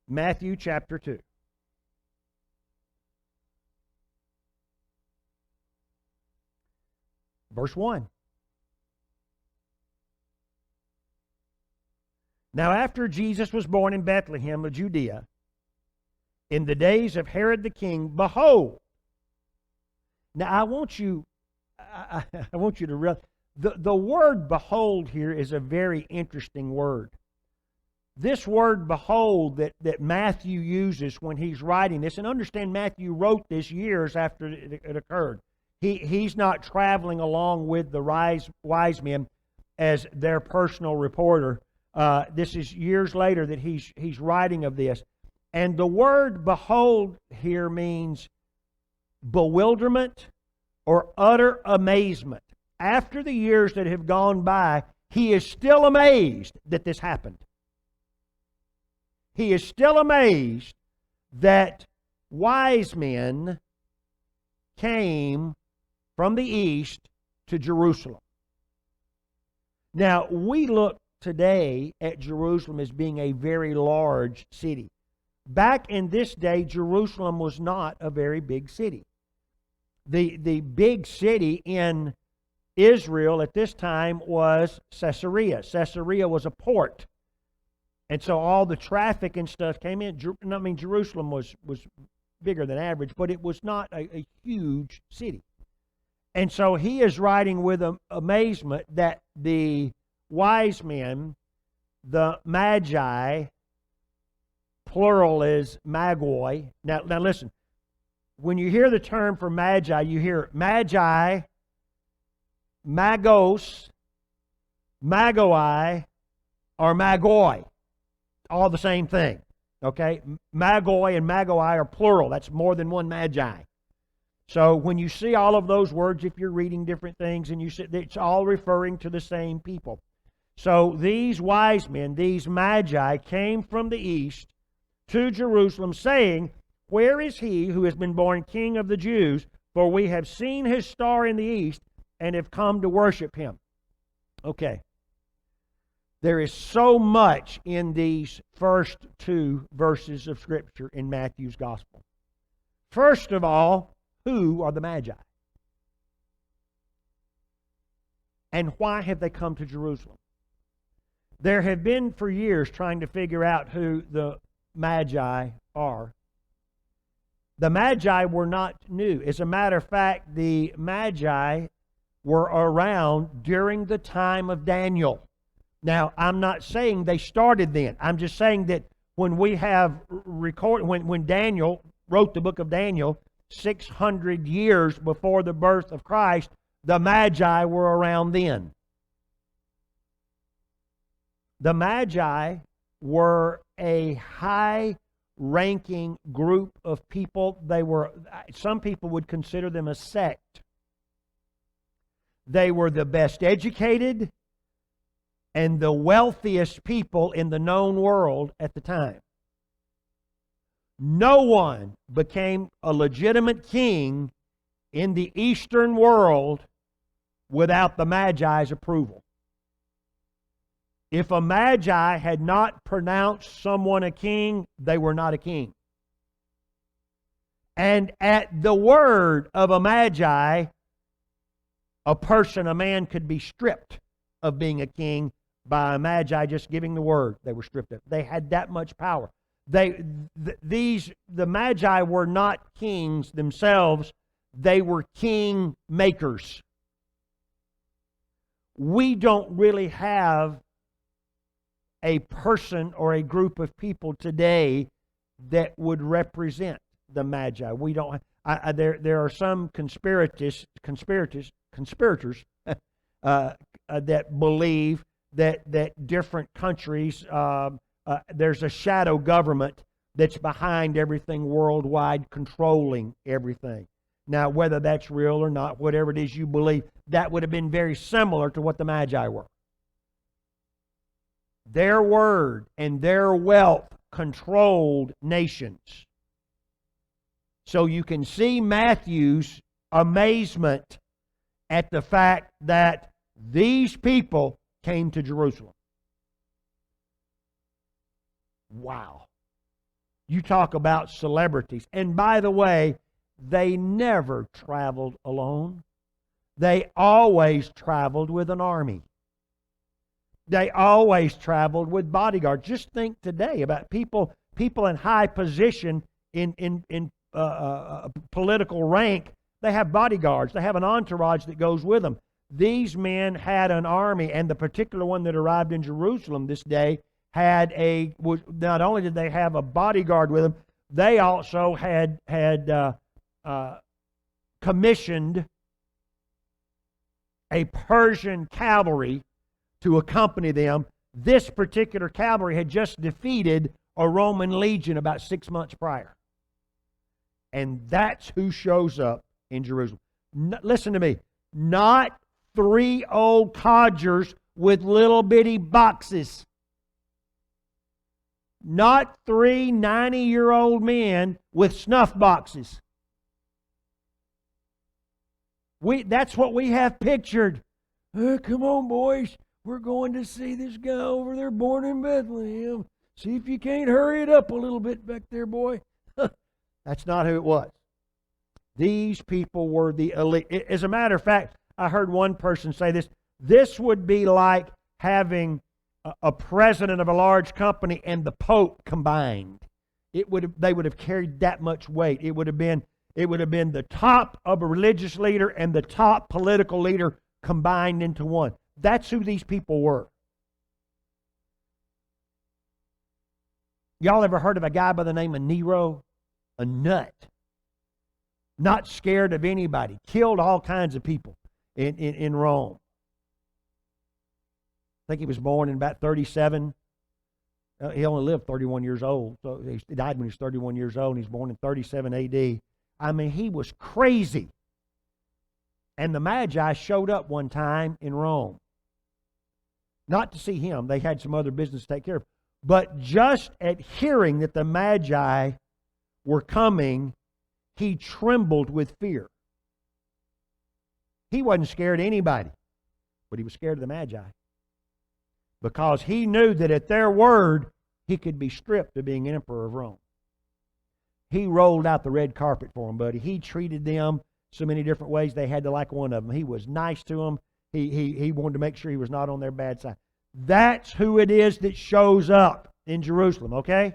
Matthew chapter 2. Verse 1. Now after Jesus was born in Bethlehem of Judea, in the days of Herod the king, behold. Now I want you to realize, the word behold here is a very interesting word. This word behold that Matthew uses when he's writing this, and understand Matthew wrote this years after it occurred. He's not traveling along with the wise men as their personal reporter. This is years later that he's writing of this. And the word behold here means bewilderment or utter amazement. After the years that have gone by, he is still amazed that this happened. He is still amazed that wise men came from the east to Jerusalem. Now, we look today at Jerusalem as being a very large city. Back in this day, Jerusalem was not a very big city. The big city in Israel at this time was Caesarea. Caesarea was a port. And so all the traffic and stuff came in. I mean, Jerusalem was bigger than average, but it was not a huge city. And so he is writing with amazement that the wise men, the magi, plural is magoi. Now listen, when you hear the term for magi, you hear magi, magos, magoi, or magoi. All the same thing. Okay? Magoi and magoi are plural. That's more than one magi. So when you see all of those words, if you're reading different things, and you see, it's all referring to the same people. So these wise men, these magi, came from the east to Jerusalem, saying, "Where is he who has been born King of the Jews? For we have seen his star in the east and have come to worship him." Okay. There is so much in these first two verses of Scripture in Matthew's Gospel. First of all, who are the Magi? And why have they come to Jerusalem? There have been for years trying to figure out who the Magi are. The Magi were not new. As a matter of fact, the Magi were around during the time of Daniel. Now, I'm not saying they started then. I'm just saying that when we have when Daniel wrote the book of Daniel, 600 years before the birth of Christ, the Magi were around then. The Magi were a high-ranking group of people. Some people would consider them a sect. They were the best educated and the wealthiest people in the known world at the time. No one became a legitimate king in the Eastern world without the Magi's approval. If a Magi had not pronounced someone a king, they were not a king. And at the word of a Magi, a man could be stripped of being a king by a Magi just giving the word. They were stripped of. They had that much power. The Magi were not kings themselves. They were king makers. We don't really have a person or a group of people today that would represent the Magi. We don't. There are some conspirators that believe that different countries, there's a shadow government that's behind everything worldwide, controlling everything. Now, whether that's real or not, whatever it is you believe, that would have been very similar to what the Magi were. Their word and their wealth controlled nations. So you can see Matthew's amazement at the fact that these people came to Jerusalem. Wow. You talk about celebrities. And by the way, they never traveled alone. They always traveled with an army. They always traveled with bodyguards. Just think today about people in high position in political rank. They have bodyguards. They have an entourage that goes with them. These men had an army, and the particular one that arrived in Jerusalem this day not only did they have a bodyguard with them, they also had commissioned a Persian cavalry to accompany them. This particular cavalry had just defeated a Roman legion about 6 months prior. And that's who shows up in Jerusalem. Listen to me. Not 3 old codgers with little bitty boxes. Not 3 90-year-old men with snuff boxes. That's what we have pictured. Come on, boys. We're going to see this guy over there born in Bethlehem. See if you can't hurry it up a little bit back there, boy. That's not who it was. These people were the elite. As a matter of fact, I heard one person say this. This would be like having a president of a large company and the Pope combined. They would have carried that much weight. It would have been the top of a religious leader and the top political leader combined into one. That's who these people were. Y'all ever heard of a guy by the name of Nero? A nut. Not scared of anybody. Killed all kinds of people in Rome. I think he was born in about 37. He only lived 31 years old. So he died when he was 31 years old, and he's born in 37 AD. I mean, he was crazy. And the Magi showed up one time in Rome. Not to see him. They had some other business to take care of. But just at hearing that the Magi were coming, he trembled with fear. He wasn't scared of anybody, but he was scared of the Magi. Because he knew that at their word, he could be stripped of being emperor of Rome. He rolled out the red carpet for them, buddy. He treated them so many different ways, they had to like one of them. He was nice to them. He wanted to make sure he was not on their bad side. That's who it is that shows up in Jerusalem, okay?